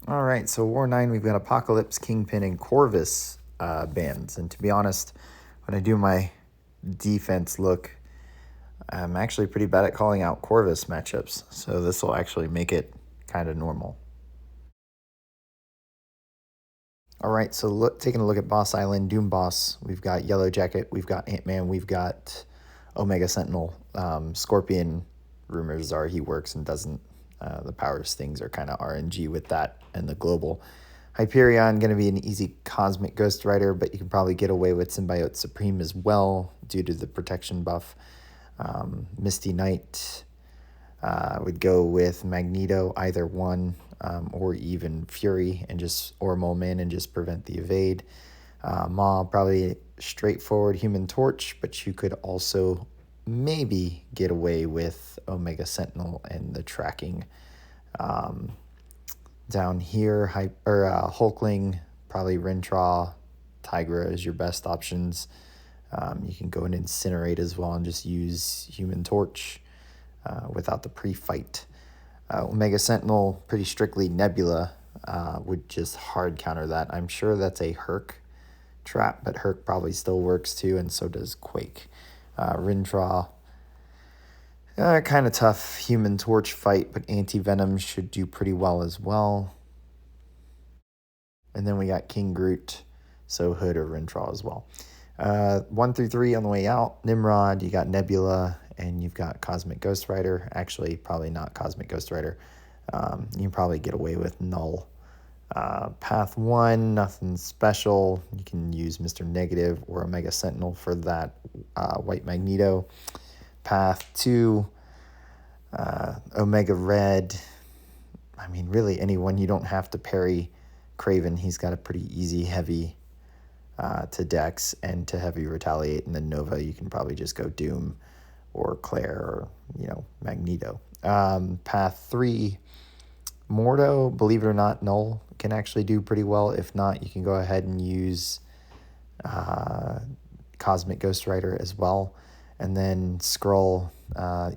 All right, so War 9, we've got Apocalypse, Kingpin, and Corvus bands. And to be honest, when I do my defense look, I'm actually pretty bad at calling out Corvus matchups. So this will actually make it kind of normal. All right, so taking a look at Boss Island, Doom Boss, we've got Yellow Jacket, we've got Ant-Man, we've got Omega Sentinel. Scorpion, rumors are he works and doesn't. The powers things are kind of RNG with that and the global. Hyperion, going to be an easy Cosmic Ghost Rider, but you can probably get away with Symbiote Supreme as well due to the protection buff. Misty Knight would go with Magneto, either one, or even Fury or Mole Man and just prevent the evade. Maw, probably straightforward Human Torch, but you could also maybe get away with Omega Sentinel and the tracking. Down here, Hulkling, probably Rintraw, Tigra is your best options. You can go and Incinerate as well and just use Human Torch without the pre-fight. Omega Sentinel, pretty strictly Nebula, would just hard counter that. I'm sure that's a Herc trap, but Herc probably still works too, and so does Quake. Rintraw, kind of tough Human Torch fight, but Anti-Venom should do pretty well as well. And then we got King Groot, so Hood or Rintraw as well. 1 through 3 on the way out, Nimrod, you got Nebula, and you've got Cosmic Ghost Rider. Actually, probably not Cosmic Ghost Rider. You can probably get away with Null. Path 1, nothing special. You can use Mr. Negative or Omega Sentinel for that White Magneto. Path 2, Omega Red. I mean, really anyone. You don't have to parry Craven. He's got a pretty easy heavy to Dex and to heavy Retaliate. And then Nova, you can probably just go Doom or Claire or, Magneto. Path 3, Mordo, believe it or not, Null can actually do pretty well. If not, you can go ahead and use Cosmic Ghost Rider as well. And then Skrull,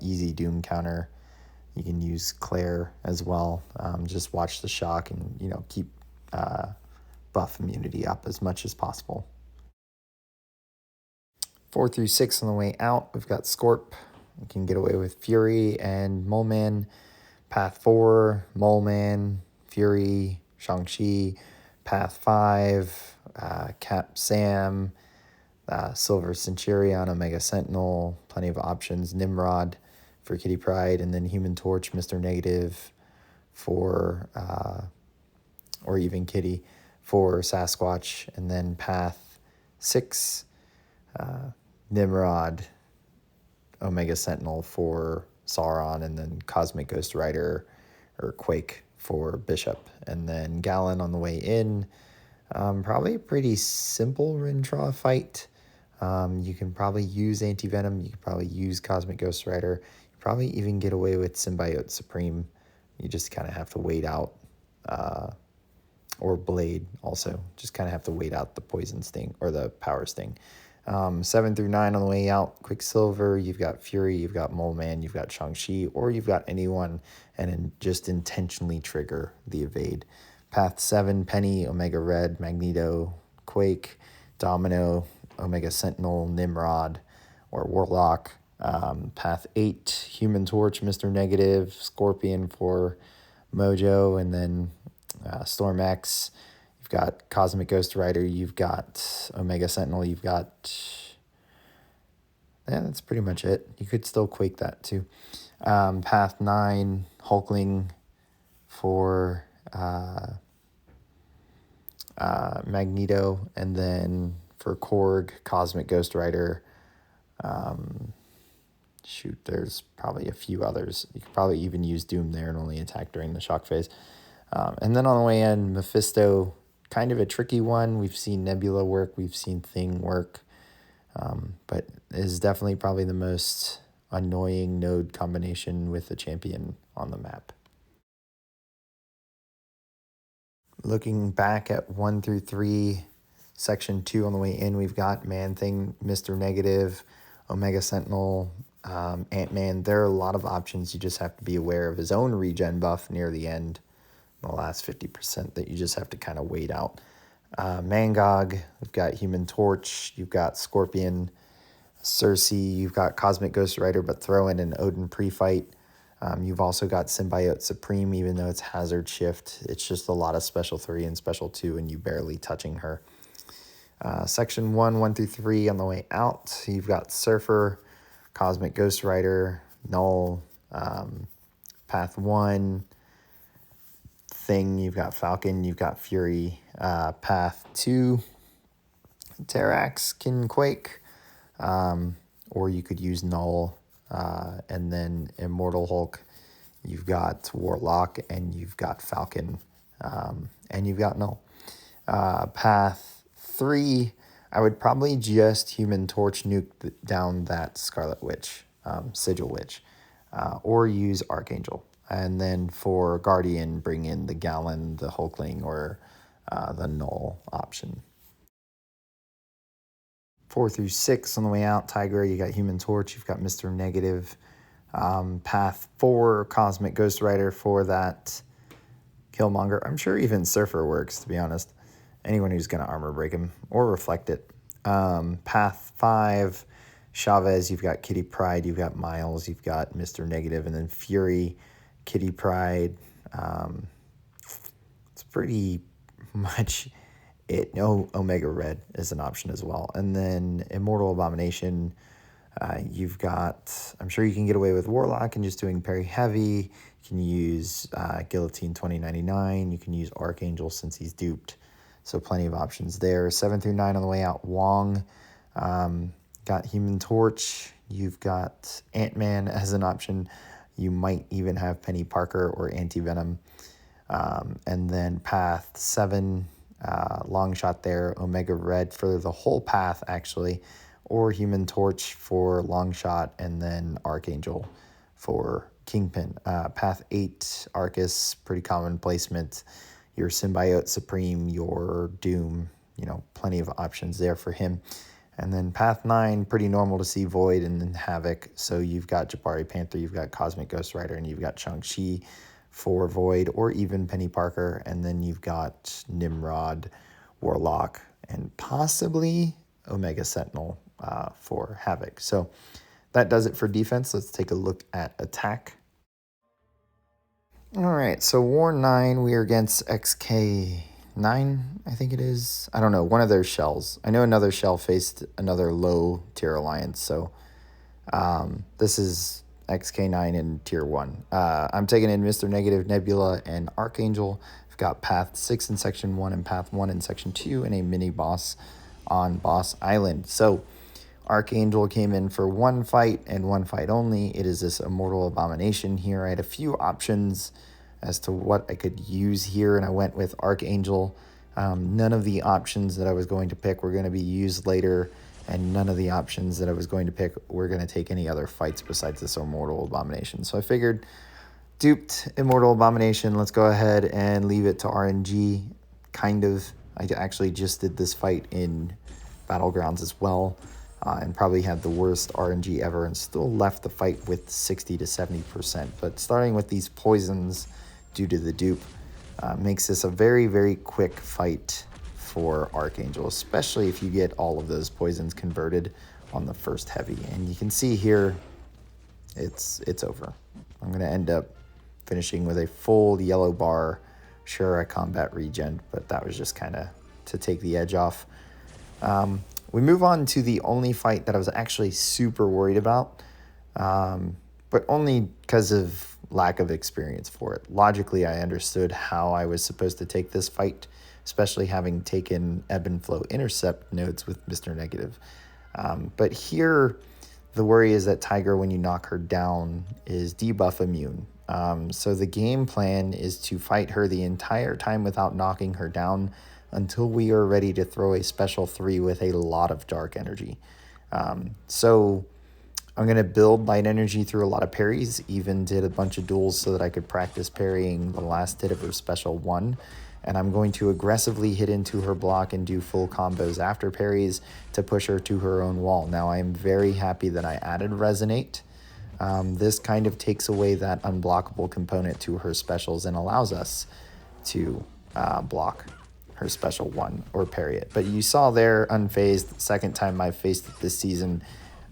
easy Doom counter. You can use Claire as well. Just watch the shock and, keep buff immunity up as much as possible. 4 through 6 on the way out, we've got Scorp. You can get away with Fury and Mole Man. Path 4, Mole Man, Fury, Shang-Chi. Path 5, Cap Sam, Silver Centurion, Omega Sentinel, plenty of options. Nimrod for Kitty Pryde, and then Human Torch, Mr. Negative for, or even Kitty for Sasquatch. And then Path 6, Nimrod, Omega Sentinel for Sauron, and then Cosmic Ghost Rider or Quake for Bishop. And then Gallon on the way in. Probably a pretty simple Rintraw fight. You can probably use Anti-Venom. You can probably use Cosmic Ghost Rider. You probably even get away with Symbiote Supreme. You just kind of have to wait out. Or Blade also. Just kind of have to wait out the Poison Sting or the Power Sting. 7 through 9 on the way out, Quicksilver, you've got Fury, you've got Mole Man, you've got Shang-Chi, or you've got anyone and just intentionally trigger the evade. Path 7, Penny, Omega Red, Magneto, Quake, Domino, Omega Sentinel, Nimrod, or Warlock. Path 8, Human Torch, Mr. Negative, Scorpion for Mojo, and then Storm X. You've got Cosmic Ghost Rider, you've got Omega Sentinel, you've got... Yeah, that's pretty much it. You could still Quake that too. Path 9, Hulkling for Magneto, and then for Korg, Cosmic Ghost Rider. There's probably a few others. You could probably even use Doom there and only attack during the shock phase. And then on the way in, Mephisto, kind of a tricky one. We've seen Nebula work, we've seen Thing work, but is definitely probably the most annoying node combination with a champion on the map. Looking back at 1 through 3, section 2 on the way in, we've got Man-Thing, Mr. Negative, Omega Sentinel, Ant-Man. There are a lot of options. You just have to be aware of his own regen buff near the end. the last 50% that you just have to kind of wait out. Mangog, we've got Human Torch, you've got Scorpion, Cersei, you've got Cosmic Ghost Rider, but throw in an Odin pre-fight. You've also got Symbiote Supreme, even though it's Hazard Shift. It's just a lot of Special 3 and Special 2, and you barely touching her. Section 1 through 3 on the way out. You've got Surfer, Cosmic Ghost Rider, Null, Path 1, Thing, you've got Falcon, you've got Fury. Path 2, Terrax can Quake, or you could use Null, and then Immortal Hulk, you've got Warlock, and you've got Falcon, and you've got Null. Path 3, I would probably just Human Torch nuke down that Scarlet Witch, Sigil Witch, or use Archangel. And then for Guardian, bring in the Gallon, the Hulkling, or the Null option. 4 through 6 on the way out, Tigra, you got Human Torch, you've got Mr. Negative. Path 4, Cosmic Ghost Rider for that Killmonger. I'm sure even Surfer works, to be honest. Anyone who's going to armor break him or reflect it. Path 5, Chavez, you've got Kitty Pryde, you've got Miles, you've got Mr. Negative, and then Fury, Kitty Pryde. It's pretty much it. No, Omega Red is an option as well. And then Immortal Abomination, you've got, I'm sure you can get away with Warlock and just doing parry heavy. You can use Guillotine 2099. You can use Archangel since he's duped. So plenty of options there. 7 through 9 on the way out, Wong. Got Human Torch. You've got Ant-Man as an option. You might even have Penny Parker or Anti-Venom. And then Path 7, long shot there, Omega Red for the whole path, actually, or Human Torch for long shot, and then Archangel for Kingpin. Path 8, Arcus, pretty common placement. Your Symbiote Supreme, your Doom, plenty of options there for him. And then Path 9, pretty normal to see Void and then Havoc. So you've got Jabari Panther, you've got Cosmic Ghost Rider, and you've got Shang-Chi for Void, or even Penny Parker. And then you've got Nimrod, Warlock, and possibly Omega Sentinel for Havoc. So that does it for defense. Let's take a look at attack. All right, so War 9, we are against X+K9, I think it is. I don't know, one of their shells. I know another shell faced another low tier alliance, so this is X+K9 in tier 1. I'm taking in Mr. Negative, Nebula, and Archangel. I've got Path 6 in Section 1 and Path 1 in Section 2, and a mini-boss on Boss Island. So Archangel came in for one fight and one fight only. It is this Immortal Abomination here. I had a few options as to what I could use here, and I went with Archangel. None of the options that I was going to pick were going to be used later, and none of the options that I was going to pick were going to take any other fights besides this Immortal Abomination. So I figured, duped Immortal Abomination, let's go ahead and leave it to RNG, kind of. I actually just did this fight in Battlegrounds as well. And probably had the worst RNG ever and still left the fight with 60 to 70%. But starting with these poisons due to the dupe makes this a very, very quick fight for Archangel, especially if you get all of those poisons converted on the first heavy. And you can see here, it's over. I'm going to end up finishing with a full yellow bar. Sure, I combat regen, but that was just kind of to take the edge off. We move on to the only fight that I was actually super worried about, but only because of lack of experience for it. Logically, I understood how I was supposed to take this fight, especially having taken Ebb and Flow Intercept nodes with Mr. Negative. But here, the worry is that Tigra, when you knock her down, is debuff immune. So the game plan is to fight her the entire time without knocking her down, until we are ready to throw a special 3 with a lot of dark energy. So I'm going to build light energy through a lot of parries, even did a bunch of duels so that I could practice parrying the last hit of her special 1. And I'm going to aggressively hit into her block and do full combos after parries to push her to her own wall. Now I am very happy that I added Resonate. This kind of takes away that unblockable component to her specials and allows us to block her special 1 or parry it. But you saw there, unfazed, second time I've faced it this season.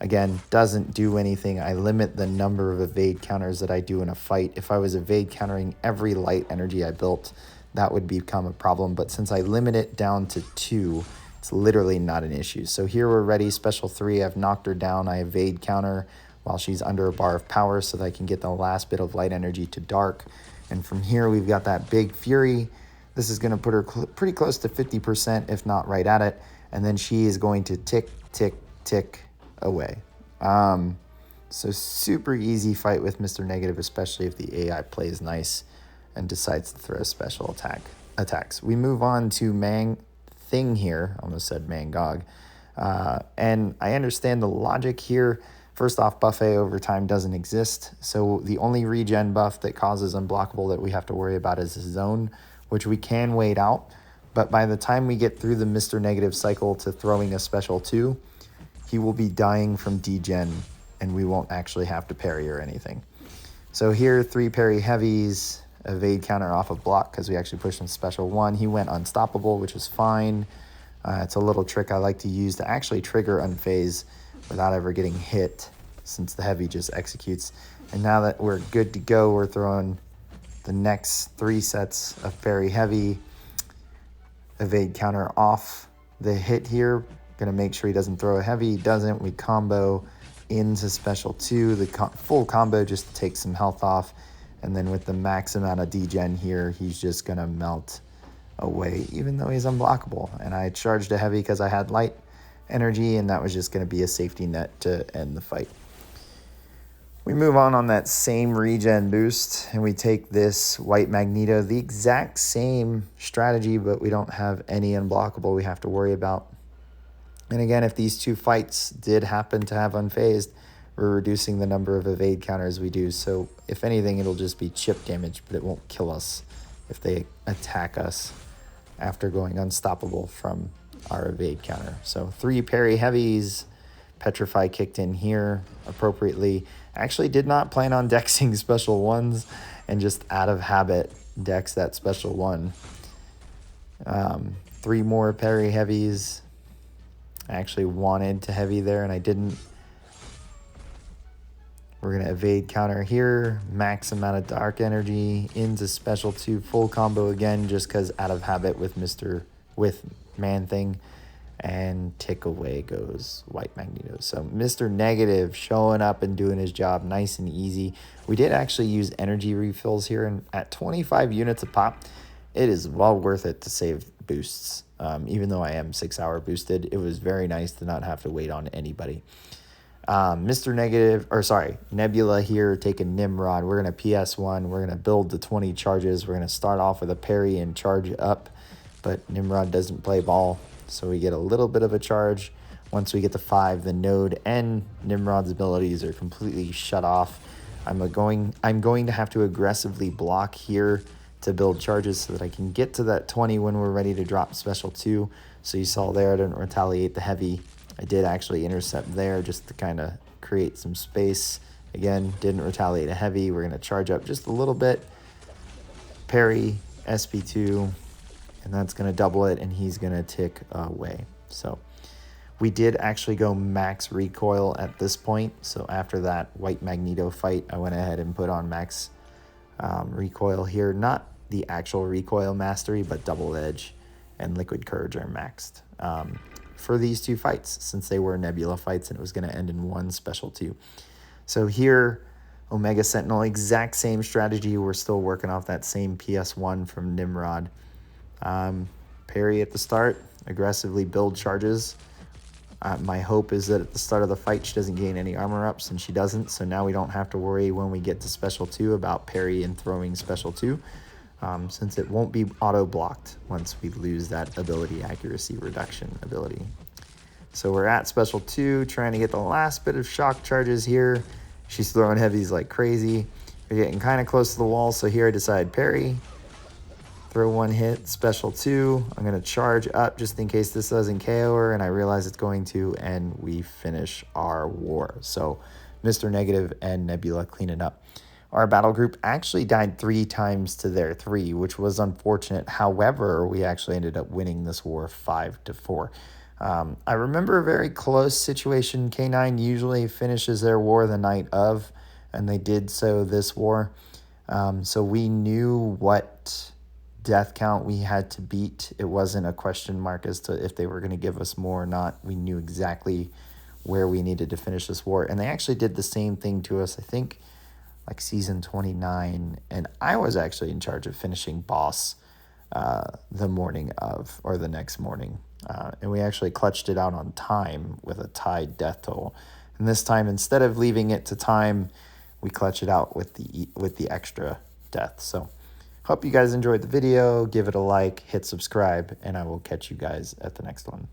Again, doesn't do anything. I limit the number of evade counters that I do in a fight. If I was evade countering every light energy I built, that would become a problem. But since I limit it down to 2, it's literally not an issue. So here we're ready. Special 3, I've knocked her down. I evade counter while she's under a bar of power so that I can get the last bit of light energy to dark. And from here, we've got that big fury. This is going to put her pretty close to 50%, if not right at it. And then she is going to tick, tick, tick away. So super easy fight with Mr. Negative, especially if the AI plays nice and decides to throw special attacks. We move on to Manthing here. Almost said Mangog. And I understand the logic here. First off, buffet over time doesn't exist. So the only regen buff that causes unblockable that we have to worry about is zone, which we can wait out. But by the time we get through the Mr. Negative cycle to throwing a special 2, he will be dying from degen, and we won't actually have to parry or anything. So here, 3 parry heavies, evade counter off of block because we actually pushed him special 1. He went unstoppable, which is fine. It's a little trick I like to use to actually trigger unphase without ever getting hit, since the heavy just executes. And now that we're good to go, we're throwing the next 3 sets of parry heavy, evade counter off the hit here. Gonna make sure he doesn't throw a heavy. He doesn't. We combo into special 2, the full combo just to take some health off. And then with the max amount of degen here, he's just gonna melt away, even though he's unblockable. And I charged a heavy because I had light energy, and that was just gonna be a safety net to end the fight. We move on that same regen boost, and we take this white Magneto, the exact same strategy, but we don't have any unblockable we have to worry about. And again, if these 2 fights did happen to have unfazed, we're reducing the number of evade counters we do. So if anything, it'll just be chip damage, but it won't kill us if they attack us after going unstoppable from our evade counter. So 3 parry heavies, Petrify kicked in here appropriately. Actually did not plan on dexing special 1s, and just out of habit dex that special 1. 3 more parry heavies. I actually wanted to heavy there and I didn't. We're going to evade counter here, max amount of dark energy into special 2, full combo again, just because out of habit with Man-Thing, and tick away goes White Magneto. So Mr. Negative showing up and doing his job nice and easy. We did actually use energy refills here, and at 25 units a pop, it is well worth it to save boosts. Even though I am 6-hour boosted, it was very nice to not have to wait on anybody. Mr. Negative, or sorry, Nebula here taking Nimrod. We're going to PS1. We're going to build the 20 charges. We're going to start off with a parry and charge up, but Nimrod doesn't play ball, so we get a little bit of a charge. Once we get to 5, the node and Nimrod's abilities are completely shut off. I'm going to have to aggressively block here to build charges so that I can get to that 20 when we're ready to drop special 2. So you saw there, I didn't retaliate the heavy. I did actually intercept there just to kind of create some space. Again, didn't retaliate a heavy. We're going to charge up just a little bit. Parry, SP2, and that's going to double it, and he's going to tick away. So we did actually go max recoil at this point. So after that White Magneto fight, I went ahead and put on max recoil here. Not the actual recoil mastery, but double edge and liquid courage are maxed for these 2 fights, since they were Nebula fights and it was going to end in 1 special 2. So here, Omega Sentinel, exact same strategy. We're still working off that same PS1 from Nimrod. Parry at the start, aggressively build charges. My hope is that at the start of the fight she doesn't gain any armor ups, and she doesn't, so now we don't have to worry when we get to special 2 about parry and throwing special 2, since it won't be auto blocked once we lose that ability accuracy reduction ability. So we're at special 2, trying to get the last bit of shock charges here. She's throwing heavies like crazy. We're getting kind of close to the wall, so here I decide parry, throw 1 hit, special 2. I'm going to charge up just in case this doesn't KO her, and I realize it's going to, and we finish our war. So Mr. Negative and Nebula clean it up. our battle group actually died 3 times to their 3, which was unfortunate. However, we actually ended up winning this war 5-4. I remember a very close situation. K9 usually finishes their war the night of, and they did so this war. So we knew what death count we had to beat. It wasn't a question mark as to if they were going to give us more or not. We knew exactly where we needed to finish this war. And they actually did the same thing to us, I think, like season 29. And I was actually in charge of finishing boss the morning of, or the next morning. And we actually clutched it out on time with a tied death toll. And this time, instead of leaving it to time, we clutch it out with the extra death. So hope you guys enjoyed the video. Give it a like, hit subscribe, and I will catch you guys at the next one.